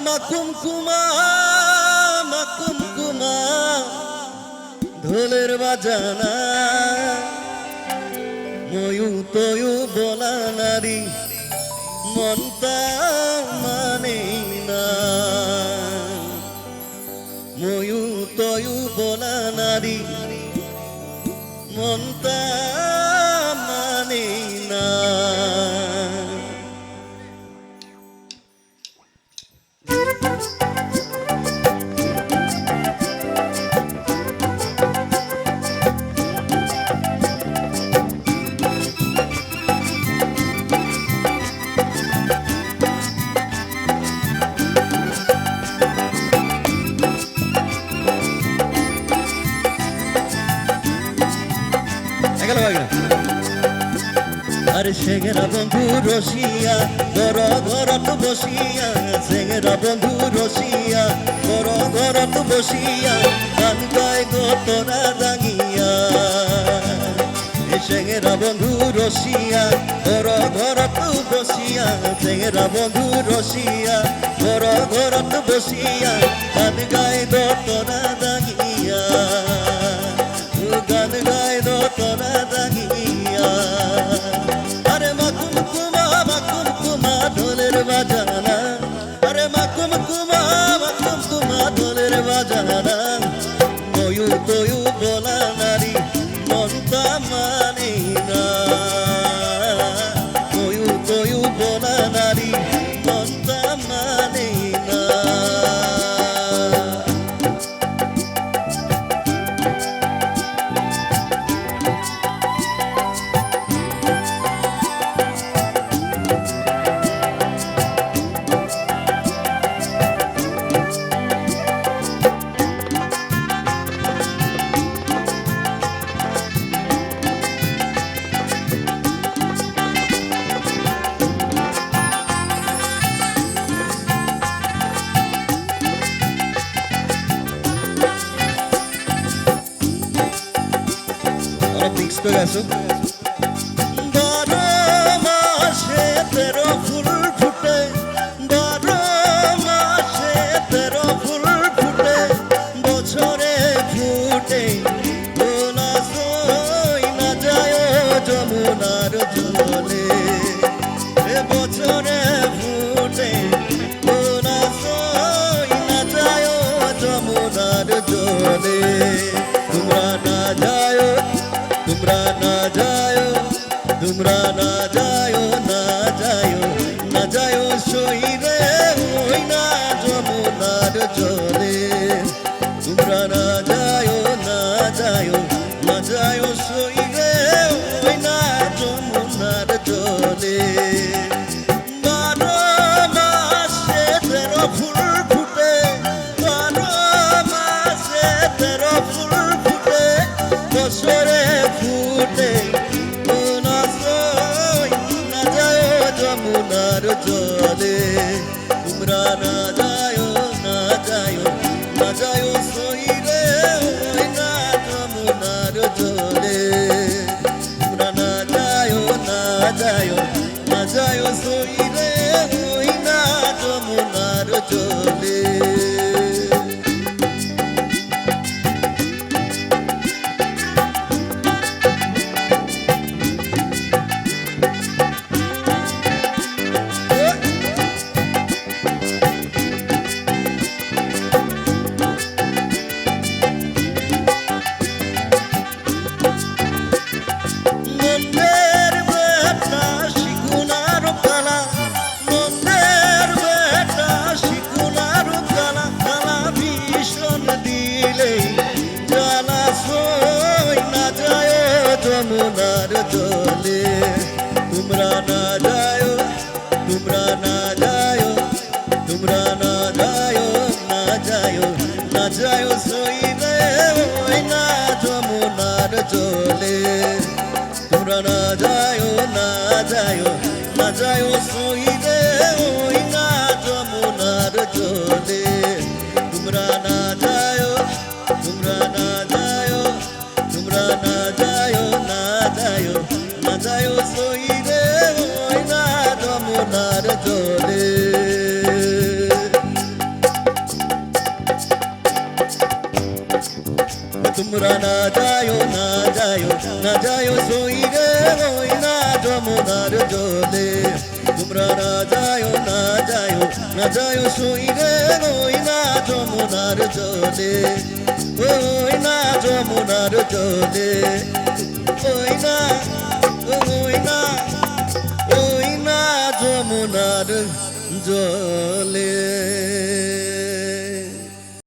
মা কুমকুমা মা কুমকুমা ঢোলের বাজানা ময়ূ তয়ু বলা নারী মনটা মানে না ময়ূ তয়ু বলা নারী মনটা মানে না আরে সেগেরা বন্ধু রসিয়া বড় ঘরত বসিয়া সেগেরা বন্ধু রসিয়া বড় ঘরত বসিয়া গান গায় গো তোরা রাঙিয়া সেগেরা বন্ধু রসিয়া বড় ঘরত বসিয়া সেগেরা বন্ধু রসিয়া বড় ঘরত বসিয়া গান গায় গো তোরা রাঙিয়া গান গায় গো তোরা রাঙিয়া ঢোলের বাজানা আরে মা কুমকুমা ঢোলের বাজানা ময়ূ তয়ু বলা নারী মনটা মানে না ময়ূ তয়ু বলা নারী মনটা মানে না Fixed eso. বারো মাসে তেরো ফুল ফুটে বারো মাসে তেরো ফুল ফুটে বছরে ফুটে না সই না যায় যমুনার জলে বছরে ফুটে না সই না যায় যমুনার জলে তোমরা না যায় তোমরা না যায়ো তোমরা না যায়ো না যায়ো না যায়ো সইরে ওই না যমুনার জলে তোমরা না যায়ো না যায়ো না যায়ো সইরে ওই না যমুনার জলে বারো মাসে তেরো ফুল ফুটে বারো মাসে তেরো ফুল ফুটে বছরে ফুটে না সই না যায় যমুনার জলে তোমরা না যায় না যায় না যায় সই রে ওই না যমুনার জলে তোমরা না যায় না যায় না যায় সই রে ওই না যমুনার জলে যমুনার জলে তোমরা না যায় তোমরা না যায় তোমরা না যায় না যায় না যায় সই রে ওই না যমুনার জলে তোমরা না যায় না যায় না যায় সই রে ওই না যমুনার জলে তোমরা না যায় তোমরা না যায় তোমরা না যায় না যায় না যায় সই রে ওই না যমুনার জলে তোমরা না যায়ও না যায়ও না যায়ও সইরে ওই না যমুনার জলে তোমরা না যায়ও না যায়ও না যায়ও সইরে ওই না যমুনার জলে ওই না যমুনার জলে ওই না ওই না ওই না যমুনার জলে